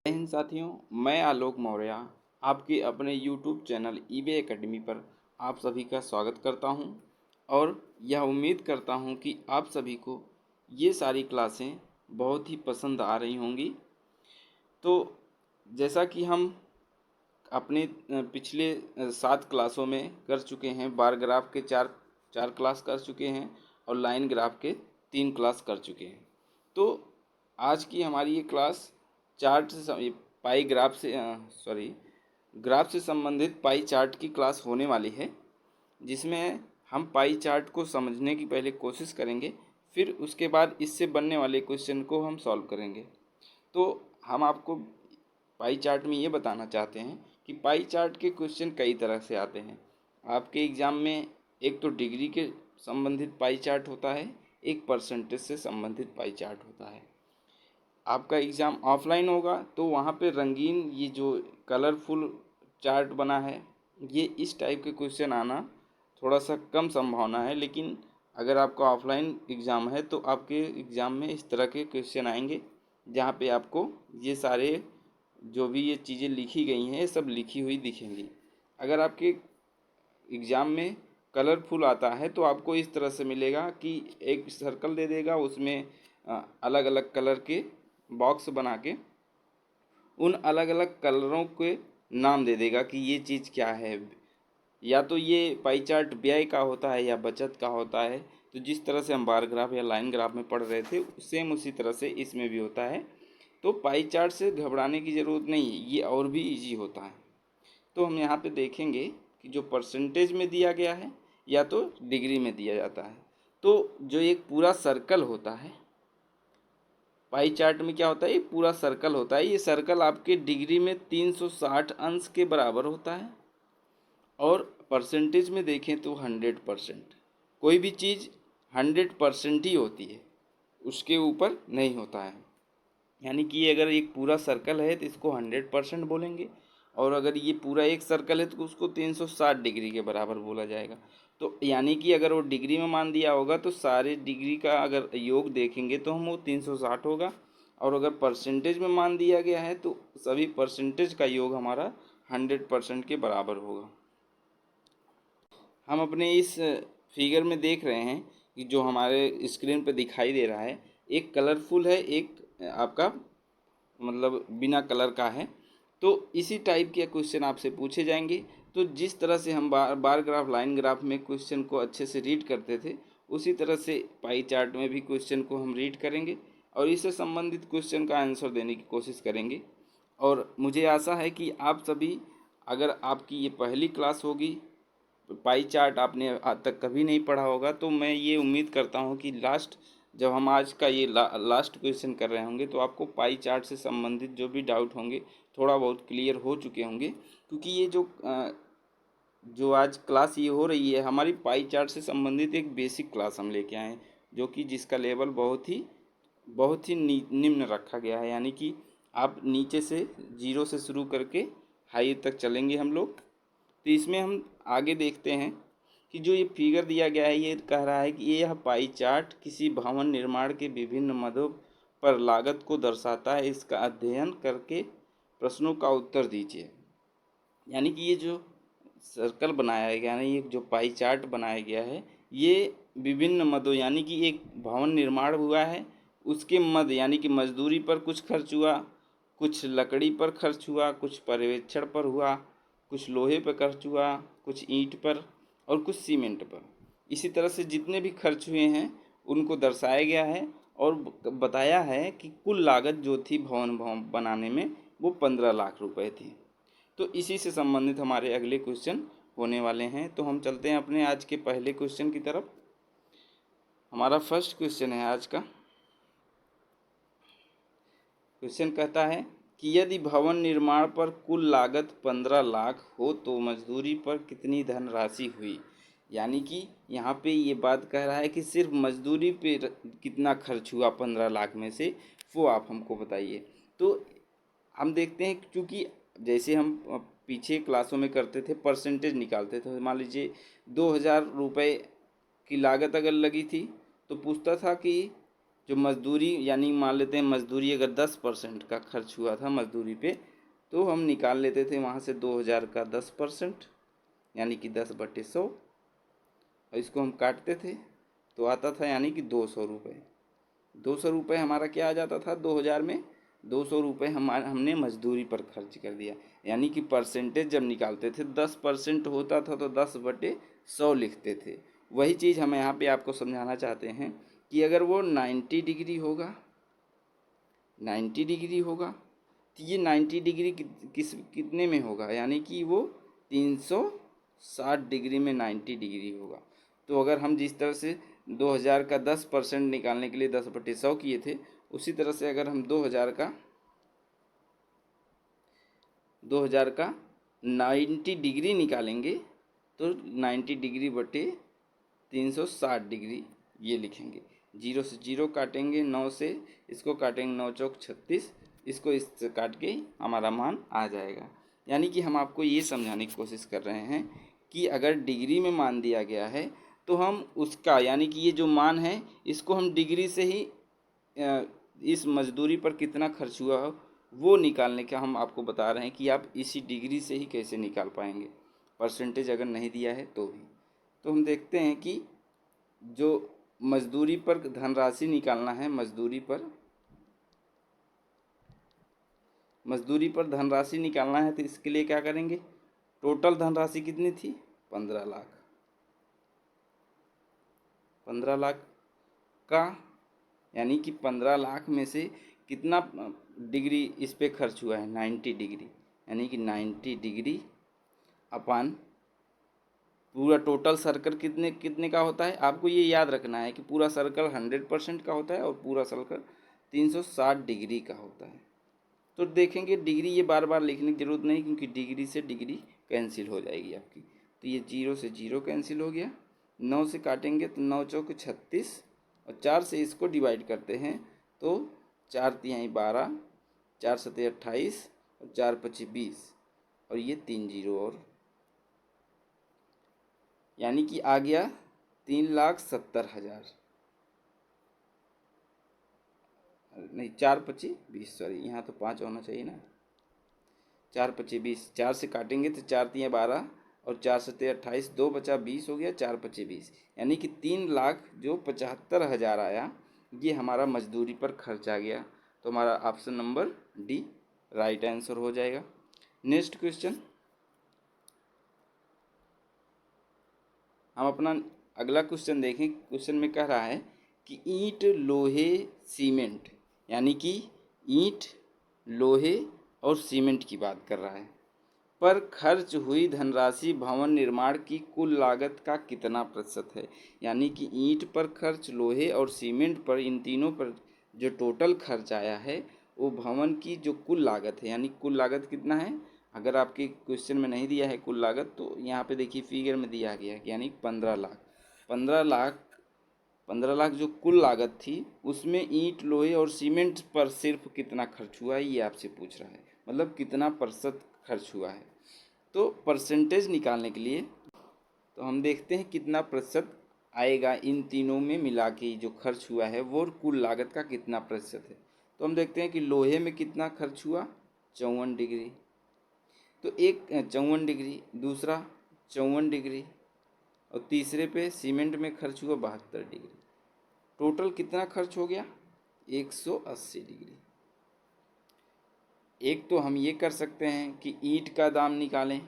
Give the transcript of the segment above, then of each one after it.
जय हिंद साथियों। मैं आलोक मौर्य आपके अपने YouTube चैनल ईबे एकेडमी पर आप सभी का स्वागत करता हूं और यह उम्मीद करता हूं कि आप सभी को ये सारी क्लासें बहुत ही पसंद आ रही होंगी। तो जैसा कि हम अपने पिछले 7 क्लासों में कर चुके हैं, बार ग्राफ के चार चार क्लास कर चुके हैं और लाइन ग्राफ के 3 क्लास कर चुके हैं। तो आज की हमारी ये क्लास चार्ट से पाई ग्राफ से ग्राफ से संबंधित पाई चार्ट की क्लास होने वाली है, जिसमें हम पाई चार्ट को समझने की पहले कोशिश करेंगे, फिर उसके बाद इससे बनने वाले क्वेश्चन को हम सॉल्व करेंगे। तो हम आपको पाई चार्ट में ये बताना चाहते हैं कि पाई चार्ट के क्वेश्चन कई तरह से आते हैं। आपके एग्ज़ाम में एक तो डिग्री के संबंधित पाई चार्ट होता है, एक परसेंटेज से संबंधित पाई चार्ट होता है। आपका एग्ज़ाम ऑफलाइन होगा तो वहाँ पे रंगीन ये जो कलरफुल चार्ट बना है, ये इस टाइप के क्वेश्चन आना थोड़ा सा कम संभावना है। लेकिन अगर आपका ऑफलाइन एग्ज़ाम है तो आपके एग्ज़ाम में इस तरह के क्वेश्चन आएंगे, जहाँ पे आपको ये सारे जो भी ये चीज़ें लिखी गई हैं ये सब लिखी हुई दिखेंगी। अगर आपके एग्ज़ाम में कलरफुल आता है तो आपको इस तरह से मिलेगा कि एक सर्कल दे देगा, उसमें अलग अलग कलर के बॉक्स बना के उन अलग अलग कलरों के नाम दे देगा कि ये चीज़ क्या है। या तो ये पाई चार्ट व्यय का होता है या बचत का होता है। तो जिस तरह से हम बार ग्राफ या लाइन ग्राफ में पढ़ रहे थे, सेम उसी तरह से इसमें भी होता है। तो पाई चार्ट से घबराने की ज़रूरत नहीं है, ये और भी इजी होता है। तो हम यहाँ पे देखेंगे कि जो परसेंटेज में दिया गया है या तो डिग्री में दिया जाता है। तो जो एक पूरा सर्कल होता है पाई चार्ट में, क्या होता है, ये पूरा सर्कल होता है। ये सर्कल आपके डिग्री में 360 अंश के बराबर होता है और परसेंटेज में देखें तो 100%। कोई भी चीज़ 100% ही होती है, उसके ऊपर नहीं होता है। यानी कि अगर एक पूरा सर्कल है तो इसको 100% बोलेंगे, और अगर ये पूरा एक सर्कल है तो उसको 360 डिग्री के बराबर बोला जाएगा। तो यानी कि अगर वो डिग्री में मान दिया होगा तो सारे डिग्री का अगर योग देखेंगे तो हम वो 360 होगा, और अगर परसेंटेज में मान दिया गया है तो सभी परसेंटेज का योग हमारा 100% के बराबर होगा। हम अपने इस फिगर में देख रहे हैं कि जो हमारे स्क्रीन पर दिखाई दे रहा है, एक कलरफुल है, एक आपका मतलब बिना कलर का है। तो इसी टाइप के क्वेश्चन आपसे पूछे जाएंगे। तो जिस तरह से हम बार ग्राफ लाइन ग्राफ में क्वेश्चन को अच्छे से रीड करते थे, उसी तरह से पाई चार्ट में भी क्वेश्चन को हम रीड करेंगे और इससे संबंधित क्वेश्चन का आंसर देने की कोशिश करेंगे। और मुझे आशा है कि आप सभी, अगर आपकी ये पहली क्लास होगी, पाई चार्ट आपने आज तक कभी नहीं पढ़ा होगा, तो मैं ये उम्मीद करता हूँ कि जब हम आज का ये लास्ट क्वेश्चन कर रहे होंगे तो आपको पाई चार्ट से संबंधित जो भी डाउट होंगे थोड़ा बहुत क्लियर हो चुके होंगे। क्योंकि ये जो आज क्लास ये हो रही है, हमारी पाई चार्ट से संबंधित एक बेसिक क्लास हम लेके आए हैं, जो कि जिसका लेवल बहुत ही निम्न रखा गया है। यानी कि आप नीचे से 0 से शुरू करके हाई तक चलेंगे हम लोग। तो इसमें हम आगे देखते हैं कि जो ये फिगर दिया गया है, ये कह रहा है कि यह पाई चार्ट किसी भवन निर्माण के विभिन्न मदों पर लागत को दर्शाता है। इसका अध्ययन करके प्रश्नों का उत्तर दीजिए। यानी कि ये जो सर्कल बनाया गया है, ये जो पाई चार्ट बनाया गया है, ये विभिन्न मदों, यानी कि एक भवन निर्माण हुआ है, उसके मद यानी कि मजदूरी पर कुछ खर्च हुआ, कुछ लकड़ी पर खर्च हुआ, कुछ पर्यवेक्षण पर हुआ, कुछ लोहे पर खर्च हुआ, कुछ ईंट पर और कुछ सीमेंट पर। इसी तरह से जितने भी खर्च हुए हैं उनको दर्शाया गया है और बताया है कि कुल लागत जो थी भवन बनाने में, वो 15 लाख रुपए थी। तो इसी से संबंधित हमारे अगले क्वेश्चन होने वाले हैं। तो हम चलते हैं अपने आज के पहले क्वेश्चन की तरफ। हमारा फर्स्ट क्वेश्चन है आज का। क्वेश्चन कहता है कि यदि भवन निर्माण पर कुल लागत 15 लाख हो तो मजदूरी पर कितनी धनराशि हुई। यानी कि यहाँ पे ये बात कह रहा है कि सिर्फ मजदूरी पे कितना खर्च हुआ 15 लाख में से, वो आप हमको बताइए। तो हम देखते हैं, क्योंकि जैसे हम पीछे क्लासों में करते थे, परसेंटेज निकालते थे। मान लीजिए 2000 रुपये की लागत अगर लगी थी तो पूछता था कि जो मजदूरी यानी मान लेते हैं मजदूरी अगर 10% का खर्च हुआ था मजदूरी पे, तो हम निकाल लेते थे वहाँ से 2000 का 10%, यानी कि 10/100, और इसको हम काटते थे तो आता था यानी कि 200 रुपये। 200 रुपये हमारा क्या आ जाता था 2000 में, 200 रुपये हमने मजदूरी पर खर्च कर दिया। यानी कि परसेंटेज जब निकालते थे 10% होता था तो 10/100 लिखते थे। वही चीज़ हम यहाँ पे आपको समझाना चाहते हैं कि अगर वो 90 डिग्री होगा, 90 डिग्री होगा तो ये 90 डिग्री कितने में होगा, यानी कि वो 360 डिग्री में 90 डिग्री होगा। तो अगर हम जिस तरह से 2000 का 10% निकालने के लिए 10/100 किए थे, उसी तरह से अगर हम 2000 का 90 डिग्री निकालेंगे तो 90 डिग्री बटे 360 डिग्री ये लिखेंगे। 0 से 0 काटेंगे, 9 से इसको काटेंगे, 9 चौक 36, इसको इससे काट के हमारा मान आ जाएगा। यानी कि हम आपको ये समझाने की कोशिश कर रहे हैं कि अगर डिग्री में मान दिया गया है तो हम उसका यानी कि ये जो मान है इसको हम डिग्री से ही इस मजदूरी पर कितना खर्च हुआ हो वो निकालने का हम आपको बता रहे हैं कि आप इसी डिग्री से ही कैसे निकाल पाएंगे, परसेंटेज अगर नहीं दिया है तो भी। तो हम देखते हैं कि जो मजदूरी पर धनराशि निकालना है, मजदूरी पर धनराशि निकालना है तो इसके लिए क्या करेंगे, टोटल धनराशि कितनी थी 15 लाख, 15 लाख का यानी कि 15 लाख में से कितना डिग्री इस पे खर्च हुआ है 90 डिग्री, यानी कि 90 डिग्री अपान पूरा टोटल सर्कल कितने कितने का होता है। आपको ये याद रखना है कि पूरा सर्कल 100% का होता है और पूरा सर्कल 360 डिग्री का होता है। तो देखेंगे डिग्री ये बार बार लिखने की जरूरत नहीं, क्योंकि डिग्री से डिग्री कैंसिल हो जाएगी आपकी। तो ये 0 से 0 कैंसिल हो गया, 9 से काटेंगे तो 9 चौक 36 और 4 से इसको डिवाइड करते हैं तो 4 तिहाई 12, 4 सते 28 और 4 पची 20 और ये 3 जीरो और, यानी कि आ गया 3,70,000, नहीं 4 पची 20, सॉरी यहाँ तो 5 होना चाहिए ना, 4 पची 20, 4 से काटेंगे तो 4 तिया 12 और 4 सते 28, 2 बचा 20 हो गया, 4 पची 20, यानी कि 3,75,000 आया। ये हमारा मजदूरी पर खर्च आ गया। तो हमारा option number D right answer हो जाएगा। नेक्स्ट क्वेश्चन, हम अपना अगला क्वेश्चन देखें। क्वेश्चन में कह रहा है कि ईंट लोहे सीमेंट, यानी कि ईंट लोहे और सीमेंट की बात कर रहा है, पर खर्च हुई धनराशि भवन निर्माण की कुल लागत का कितना प्रतिशत है। यानी कि ईंट पर खर्च, लोहे और सीमेंट पर, इन तीनों पर जो टोटल खर्च आया है वो भवन की जो कुल लागत है, यानी कुल लागत कितना है। अगर आपके क्वेश्चन में नहीं दिया है कुल लागत तो यहाँ पे देखिए फिगर में दिया गया है, यानी 15 लाख, 15 लाख जो कुल लागत थी उसमें ईंट लोहे और सीमेंट पर सिर्फ कितना खर्च हुआ है ये आपसे पूछ रहा है, मतलब कितना प्रतिशत खर्च हुआ है। तो परसेंटेज निकालने के लिए तो हम देखते हैं कितना प्रतिशत आएगा इन तीनों में मिला के, जो खर्च हुआ है वो कुल लागत का कितना प्रतिशत है। तो हम देखते हैं कि लोहे में कितना खर्च हुआ 54 डिग्री, तो एक 54 डिग्री, दूसरा 54 डिग्री और तीसरे पे सीमेंट में खर्च हुआ 72 डिग्री। टोटल कितना खर्च हो गया 180 डिग्री। एक तो हम ये कर सकते हैं कि ईंट का दाम निकालें,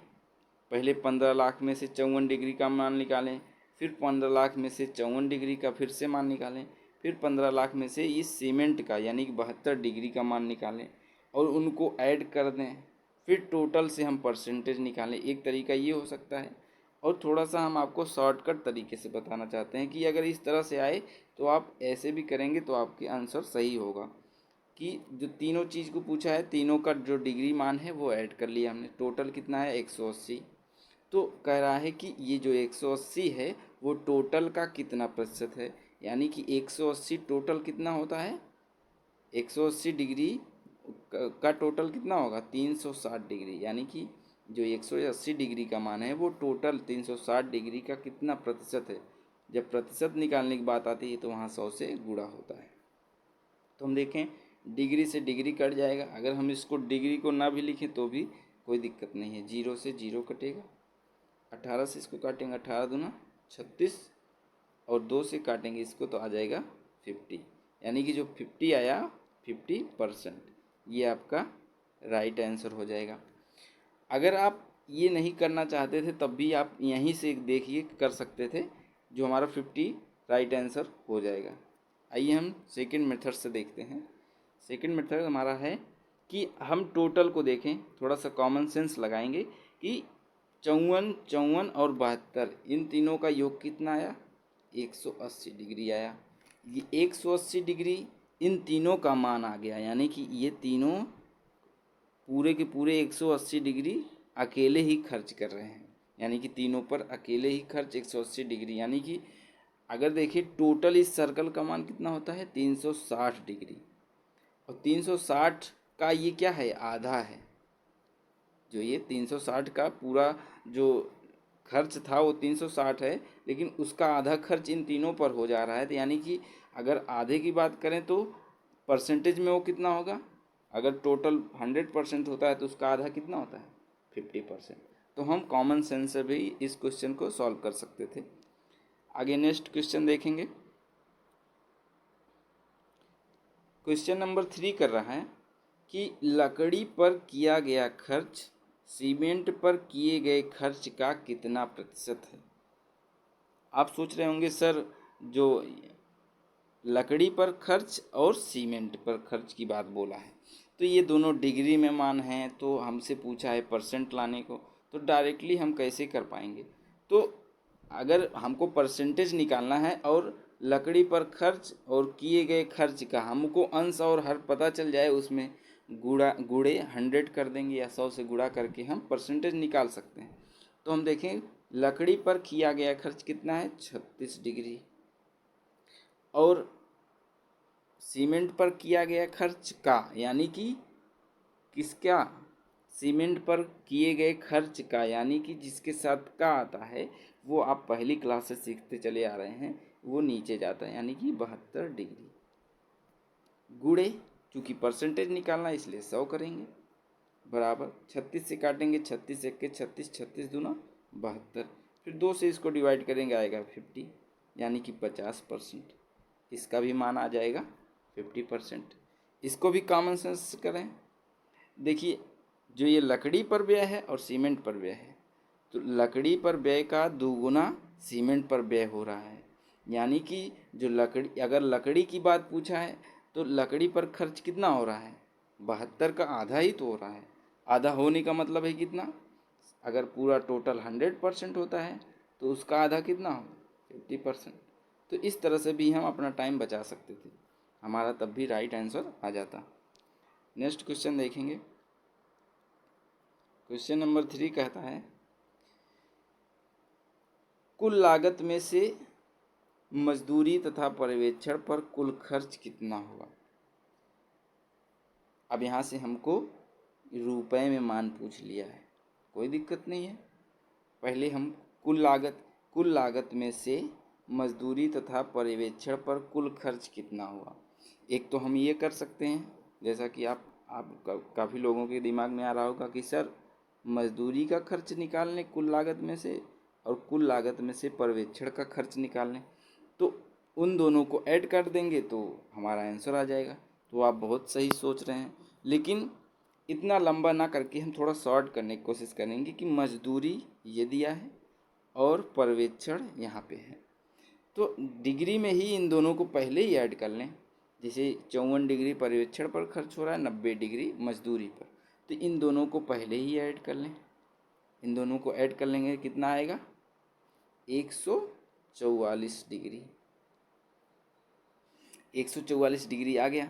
पहले 15 लाख में से 54 डिग्री का मान निकालें, फिर 15 लाख में से 54 डिग्री का फिर से मान निकालें, फिर 15 लाख में से इस सीमेंट का यानी कि 72 डिग्री का मान निकालें और उनको ऐड कर दें, फिर टोटल से हम परसेंटेज निकालें। एक तरीका ये हो सकता है, और थोड़ा सा हम आपको शॉर्टकट तरीके से बताना चाहते हैं कि अगर इस तरह से आए तो आप ऐसे भी करेंगे तो आपके आंसर सही होगा। कि जो तीनों चीज़ को पूछा है तीनों का जो डिग्री मान है वो ऐड कर लिया हमने, टोटल कितना है 180। तो कह रहा है कि ये जो 180 है वो टोटल का कितना प्रतिशत है, यानी कि 180 टोटल कितना होता है, 180 डिग्री का टोटल कितना होगा 360 डिग्री, यानी कि जो 180 डिग्री का मान है वो टोटल 360 डिग्री का कितना प्रतिशत है। जब प्रतिशत निकालने की बात आती है तो वहाँ 100 से गुणा होता है। तो हम देखें डिग्री से डिग्री कट जाएगा। अगर हम इसको डिग्री को ना भी लिखें तो भी कोई दिक्कत नहीं है, 0 से 0 कटेगा। 18 से इसको काटेंगे, 18 दूना 36, और 2 से काटेंगे इसको तो आ जाएगा 50, यानी कि जो 50 आया 50%, ये आपका राइट आंसर हो जाएगा। अगर आप ये नहीं करना चाहते थे तब भी आप यहीं से देखिए कर सकते थे, जो हमारा 50 राइट आंसर हो जाएगा। आइए हम सेकंड मेथड से देखते हैं। सेकंड मेथड हमारा है कि हम टोटल को देखें, थोड़ा सा कॉमन सेंस लगाएंगे कि 54, 54 और 72 इन तीनों का योग कितना आया, 180 डिग्री आया। ये 180 डिग्री इन तीनों का मान आ गया, यानी कि ये तीनों पूरे के पूरे 180 डिग्री अकेले ही खर्च कर रहे हैं, यानी कि तीनों पर अकेले ही खर्च 180 डिग्री, यानी कि अगर देखिए टोटल इस सर्कल का मान कितना होता है 360 डिग्री, और 360 का ये क्या है, आधा है। जो ये 360 का पूरा जो खर्च था वो 360 है, लेकिन उसका आधा खर्च इन तीनों पर हो जा रहा है। तो यानी कि अगर आधे की बात करें तो परसेंटेज में वो कितना होगा, अगर टोटल 100% होता है तो उसका आधा कितना होता है 50%। तो हम कॉमन सेंस से भी इस क्वेश्चन को सॉल्व कर सकते थे। आगे नेक्स्ट क्वेश्चन देखेंगे। क्वेश्चन नंबर 3 कर रहा है कि लकड़ी पर किया गया खर्च सीमेंट पर किए गए खर्च का कितना प्रतिशत है। आप सोच रहे होंगे सर जो लकड़ी पर खर्च और सीमेंट पर खर्च की बात बोला है तो ये दोनों डिग्री में मान हैं, तो हमसे पूछा है परसेंट लाने को, तो डायरेक्टली हम कैसे कर पाएंगे। तो अगर हमको परसेंटेज निकालना है और लकड़ी पर खर्च और किए गए खर्च का हमको अंश और हर पता चल जाए, उसमें गुड़े 100 कर देंगे या 100 से गुणा करके हम परसेंटेज निकाल सकते हैं। तो हम देखें लकड़ी पर किया गया खर्च कितना है 36 डिग्री, और सीमेंट पर किया गया खर्च का, यानी कि किसका, सीमेंट पर किए गए खर्च का, यानी कि जिसके साथ का आता है वो आप पहली क्लास से सीखते चले आ रहे हैं, वो नीचे जाता है, यानी कि 72 डिग्री गुड़े, चूँकि परसेंटेज निकालना इसलिए 100 करेंगे, बराबर 36 से काटेंगे, 36 एक के 36, 36 दूना 72, फिर 2 से इसको डिवाइड करेंगे आएगा 50, यानी कि 50%। इसका भी मान आ जाएगा 50%। इसको भी कॉमन सेंस करें, देखिए जो ये लकड़ी पर व्यय है और सीमेंट पर व्यय है, तो लकड़ी पर व्यय का दोगुना सीमेंट पर व्यय हो रहा है, यानी कि जो लकड़ी, अगर लकड़ी की बात पूछा है तो लकड़ी पर खर्च कितना हो रहा है 72 का आधा ही तो हो रहा है। आधा होने का मतलब है कितना, अगर पूरा टोटल 100% होता है तो उसका आधा कितना हो 50%। तो इस तरह से भी हम अपना टाइम बचा सकते थे, हमारा तब भी राइट आंसर आ जाता। नेक्स्ट क्वेश्चन देखेंगे। क्वेश्चन नंबर 3 कहता है कुल लागत में से मजदूरी तथा पर्यवेक्षण पर कुल खर्च कितना हुआ। अब यहाँ से हमको रुपए में मान पूछ लिया है, कोई दिक्कत नहीं है। पहले हम कुल लागत में से मजदूरी तथा पर्यवेक्षण पर कुल खर्च कितना हुआ। एक तो हम ये कर सकते हैं, जैसा कि आप काफ़ी लोगों के दिमाग में आ रहा होगा कि सर मजदूरी का खर्च निकाल लें कुल लागत में से, और कुल लागत में से पर्यवेक्षण का खर्च निकाल लें, तो उन दोनों को ऐड कर देंगे तो हमारा आंसर आ जाएगा। तो आप बहुत सही सोच रहे हैं, लेकिन इतना लंबा ना करके हम थोड़ा शॉर्ट करने की कोशिश करेंगे कि मजदूरी ये दिया है और पर्यवेक्षण यहाँ पे है, तो डिग्री में ही इन दोनों को पहले ही ऐड कर लें। जैसे 54 डिग्री पर्यवेक्षण पर खर्च हो रहा है, 90 डिग्री मजदूरी पर, तो इन दोनों को पहले ही ऐड कर लें। इन दोनों को ऐड कर लेंगे कितना आएगा 144 डिग्री, 144 डिग्री आ गया।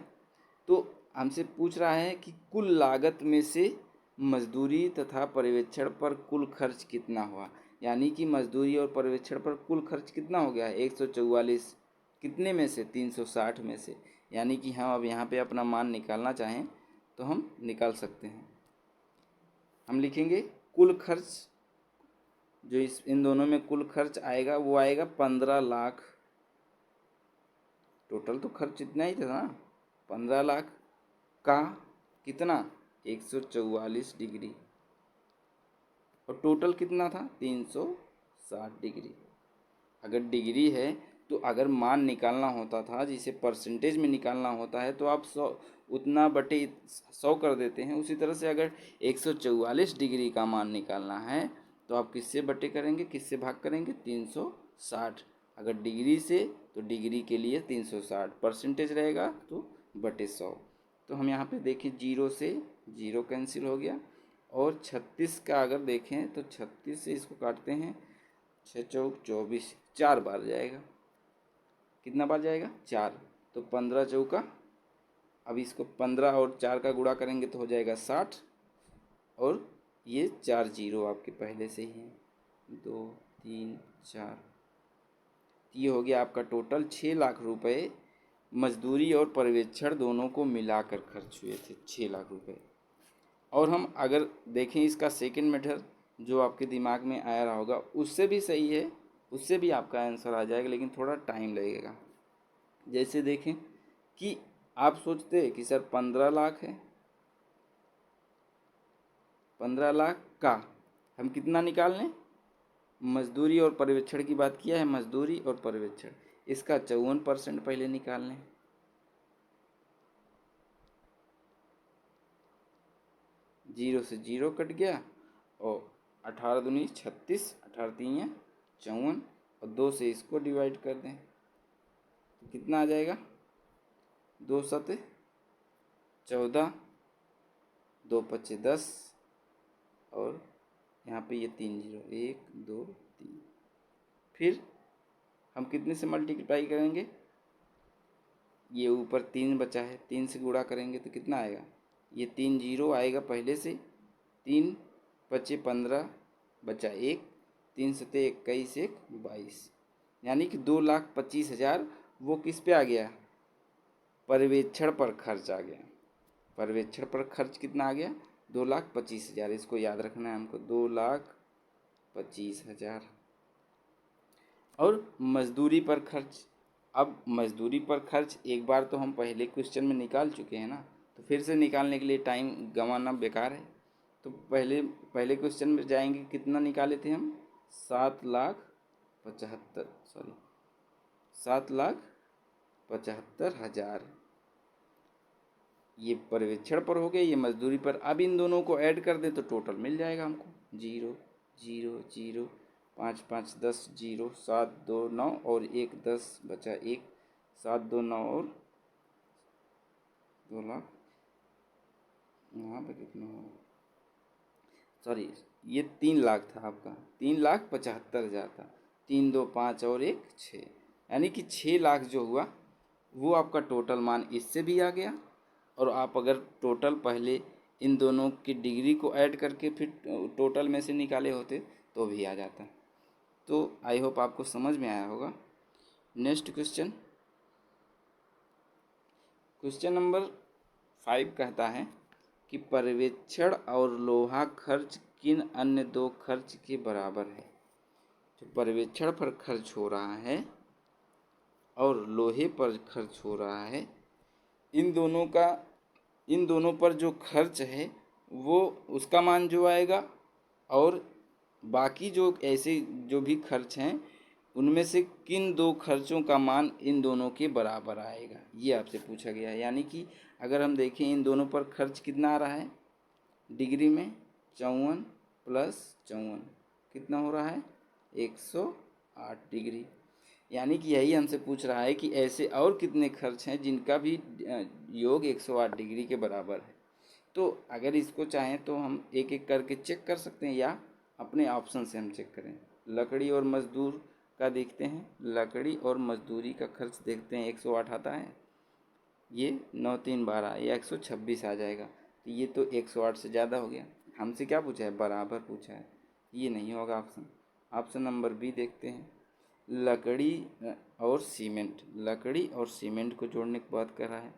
तो हमसे पूछ रहा है कि कुल लागत में से मजदूरी तथा पर्यवेक्षण पर कुल खर्च कितना हुआ, यानी कि मजदूरी और पर्यवेक्षण पर कुल खर्च कितना हो गया है 144, कितने में से 360 में से, यानी कि हम अब यहाँ पे अपना मान निकालना चाहें तो हम निकाल सकते हैं। हम लिखेंगे कुल खर्च, जो इन दोनों में कुल खर्च आएगा वो आएगा 15 लाख। टोटल तो खर्च इतना ही था ना, 15 लाख का कितना 144 डिग्री, और टोटल कितना था 360 डिग्री। अगर डिग्री है तो अगर मान निकालना होता था, जिसे परसेंटेज में निकालना होता है, तो आप 100 उतना बटे 100 कर देते हैं। उसी तरह से अगर 144 डिग्री का मान निकालना है तो आप किससे बटे करेंगे, किससे भाग करेंगे, 360। अगर डिग्री से तो डिग्री के लिए 360, परसेंटेज रहेगा तो बटे 100। तो हम यहाँ पे देखें, जीरो से जीरो कैंसिल हो गया, और 36 का अगर देखें तो 36 से इसको काटते हैं, 6 चौक 24, 4 बार जाएगा। कितना बार जाएगा, 4। तो 15 चौका, अब इसको 15 और 4 का गुणा करेंगे तो हो जाएगा 60, और ये 4 जीरो आपके पहले से ही हैं, 2 3 4। ये हो गया आपका टोटल 6 लाख रुपए मजदूरी और पर्यवेक्षण दोनों को मिलाकर खर्च हुए थे, 6 लाख रुपए। और हम अगर देखें इसका सेकंड मेथड जो आपके दिमाग में आया रहा होगा, उससे भी सही है, उससे भी आपका आंसर आ जाएगा, लेकिन थोड़ा टाइम लगेगा। जैसे देखें कि आप सोचते हैं कि सर 15 लाख है, 15 लाख का हम कितना निकाल लें, मजदूरी और पर्यवेक्षण की बात किया है, मजदूरी और पर्यवेक्षण, इसका 54% पहले निकाल लें। जीरो से जीरो कट गया, और 18 दूनी 36, 18 तीन 54, और 2 से इसको डिवाइड कर दें तो कितना आ जाएगा, 2 सत 14, 2 पच्चे 10, और यहाँ पे ये 3 जीरो, 1 2 3। फिर हम कितने से मल्टीप्लाई करेंगे, ये ऊपर 3 बचा है, 3 से गुणा करेंगे तो कितना आएगा, ये 3 जीरो आएगा पहले से, 3 पच्चे 15, बचा 1, 3 सते 21, 1 22, यानी कि 2,25,000 वो किस पे आ गया, पर्यवेक्षण पर खर्च आ गया। पर्यवेक्षण पर खर्च कितना आ गया, 2,25,000, इसको याद रखना है हमको, 2,25,000। और मजदूरी पर खर्च, अब मजदूरी पर खर्च एक बार तो हम पहले क्वेश्चन में निकाल चुके हैं ना, तो फिर से निकालने के लिए टाइम गंवाना बेकार है। तो पहले पहले क्वेश्चन में जाएंगे, कितना निकाले थे हम, 7,75,000। ये पर्यवेक्षण पर हो गए, ये मजदूरी पर। अब इन दोनों को ऐड कर दें तो टोटल मिल जाएगा हमको, 0 0 0, 5 5 10 0, 7 2 9 और 1 10, बचा 1, 7 2 9 और 2 लाख, यहाँ पे कितना होगा, सॉरी ये 3 लाख था आपका, 3,75,000 था, 3 2 5 और 1 6, यानी कि 6 लाख जो हुआ वो आपका टोटल मान इससे भी आ गया। और आप अगर टोटल पहले इन दोनों की डिग्री को ऐड करके फिर टोटल में से निकाले होते तो भी आ जाता। तो आई होप आपको समझ में आया होगा। नेक्स्ट क्वेश्चन, क्वेश्चन नंबर 5 कहता है कि पर्यवेक्षण और लोहा खर्च किन अन्य दो खर्च के बराबर है। जो पर्यवेक्षण पर खर्च हो रहा है और लोहे पर खर्च हो रहा है, इन दोनों पर जो खर्च है वो उसका मान जो आएगा, और बाकी जो ऐसे जो भी खर्च हैं उनमें से किन दो खर्चों का मान इन दोनों के बराबर आएगा, ये आपसे पूछा गया है। यानी कि अगर हम देखें इन दोनों पर खर्च कितना आ रहा है, डिग्री में 54 प्लस 54 कितना हो रहा है, 108 डिग्री। यानी कि यही हमसे पूछ रहा है कि ऐसे और कितने खर्च हैं जिनका भी योग 108 डिग्री के बराबर है। तो अगर इसको चाहें तो हम एक एक करके चेक कर सकते हैं, या अपने ऑप्शन से हम चेक करें। लकड़ी और मजदूर का देखते हैं, लकड़ी और मजदूरी का खर्च देखते हैं, 108 आता है, ये 9 3 12, ये 126 आ जाएगा। तो ये तो 108 से ज़्यादा हो गया। हमसे क्या पूछा है, बराबर पूछा है, ये नहीं होगा ऑप्शन। ऑप्शन नंबर बी देखते हैं, लकड़ी और सीमेंट, लकड़ी और सीमेंट को जोड़ने की बात कर रहा है।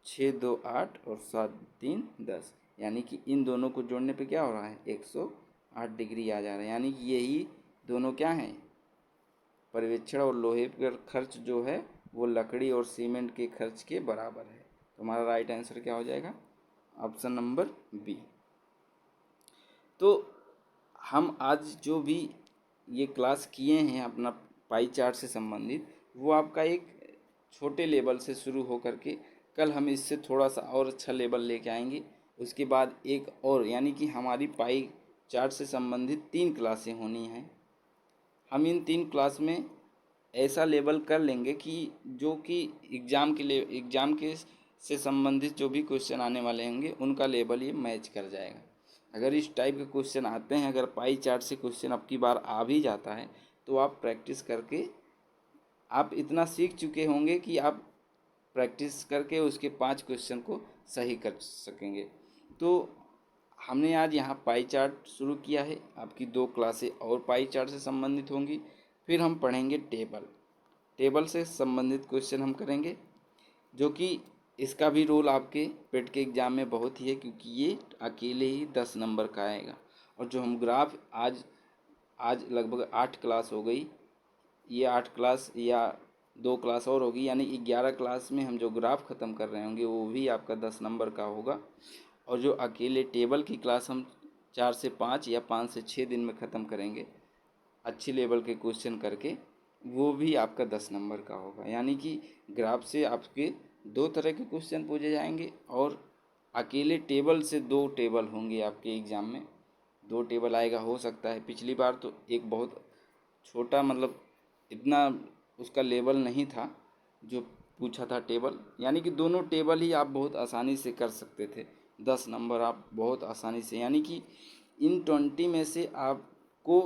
6 2 8 और 7 3 10, यानी कि इन दोनों को जोड़ने पे क्या हो रहा है, 108 डिग्री आ जा रहा है। यानी कि यही दोनों क्या हैं, पर्यवेक्षण और लोहे पर खर्च जो है वो लकड़ी और सीमेंट के खर्च के बराबर है। तो हमारा राइट आंसर क्या हो जाएगा? Option number B. तो हम आज जो भी ये क्लास किए हैं अपना पाई चार्ट से संबंधित, वो आपका एक छोटे लेवल से शुरू हो करके कल हम इससे थोड़ा सा और अच्छा लेवल लेके आएंगे। उसके बाद एक और, यानी कि हमारी पाई चार्ट से संबंधित 3 क्लासें होनी हैं। हम इन 3 क्लास में ऐसा लेवल कर लेंगे कि जो कि एग्ज़ाम के से संबंधित जो भी क्वेश्चन आने वाले होंगे उनका लेवल ये मैच कर जाएगा। अगर इस टाइप के क्वेश्चन आते हैं, अगर पाई चार्ट से क्वेश्चन अब की बार आ भी जाता है, तो आप प्रैक्टिस करके आप इतना सीख चुके होंगे कि आप प्रैक्टिस करके उसके 5 क्वेश्चन को सही कर सकेंगे। तो हमने आज यहाँ पाई चार्ट शुरू किया है। आपकी 2 क्लासें और पाई चार्ट से संबंधित होंगी। फिर हम पढ़ेंगे टेबल। टेबल से संबंधित क्वेश्चन हम करेंगे, जो कि इसका भी रोल आपके पेट के एग्ज़ाम में बहुत ही है, क्योंकि ये अकेले ही 10 नंबर का आएगा। और जो हम ग्राफ आज आज लगभग 8 क्लास हो गई, ये 8 क्लास या 2 क्लास और होगी, यानी 11 क्लास में हम जो ग्राफ ख़त्म कर रहे होंगे वो भी आपका 10 नंबर का होगा। और जो अकेले टेबल की क्लास हम 4 से 5 या 5 से 6 दिन में ख़त्म करेंगे अच्छी लेवल के क्वेश्चन करके, वो भी आपका 10 नंबर का होगा। यानी कि ग्राफ से आपके 2 तरह के क्वेश्चन पूछे जाएंगे, और अकेले टेबल से 2 टेबल होंगे आपके एग्ज़ाम में। 2 टेबल आएगा। हो सकता है पिछली बार तो एक बहुत छोटा, मतलब इतना उसका लेवल नहीं था जो पूछा था टेबल, यानी कि दोनों टेबल ही आप बहुत आसानी से कर सकते थे। 10 नंबर आप बहुत आसानी से, यानी कि इन 20 में से आपको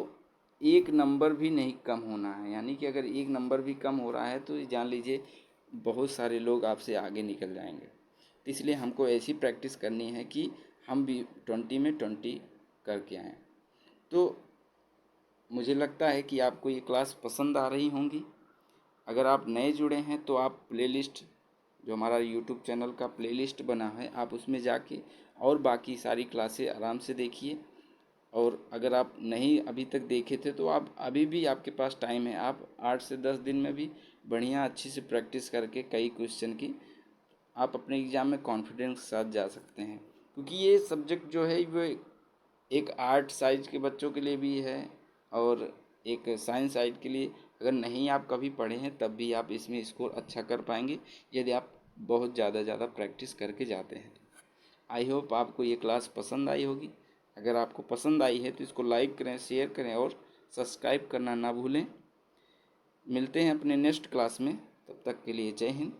एक नंबर भी नहीं कम होना है। यानी कि अगर एक नंबर भी कम हो रहा है तो ये जान लीजिए बहुत सारे लोग आपसे आगे निकल जाएंगे। तो इसलिए हमको ऐसी प्रैक्टिस करनी है कि हम भी 20 में 20 करके आएँ। तो मुझे लगता है कि आपको ये क्लास पसंद आ रही होंगी। अगर आप नए जुड़े हैं तो आप प्लेलिस्ट, जो हमारा यूट्यूब चैनल का प्लेलिस्ट बना है, आप उसमें जाके और बाकी सारी क्लासें आराम से देखिए। और अगर आप नहीं अभी तक देखे थे तो आप अभी भी, आपके पास टाइम है, आप 8 से 10 दिन में भी बढ़िया अच्छी से प्रैक्टिस करके कई क्वेश्चन की आप अपने एग्ज़ाम में कॉन्फिडेंस के साथ जा सकते हैं। क्योंकि ये सब्जेक्ट जो है वो एक आर्ट साइज के बच्चों के लिए भी है और एक साइंस साइड के लिए। अगर नहीं आप कभी पढ़े हैं तब भी आप इसमें स्कोर अच्छा कर पाएंगे, यदि आप बहुत ज़्यादा प्रैक्टिस करके जाते हैं। आई होप आपको ये क्लास पसंद आई होगी। अगर आपको पसंद आई है तो इसको लाइक करें, शेयर करें और सब्सक्राइब करना ना भूलें। मिलते हैं अपने नेक्स्ट क्लास में, तब तक के लिए जय हिंद,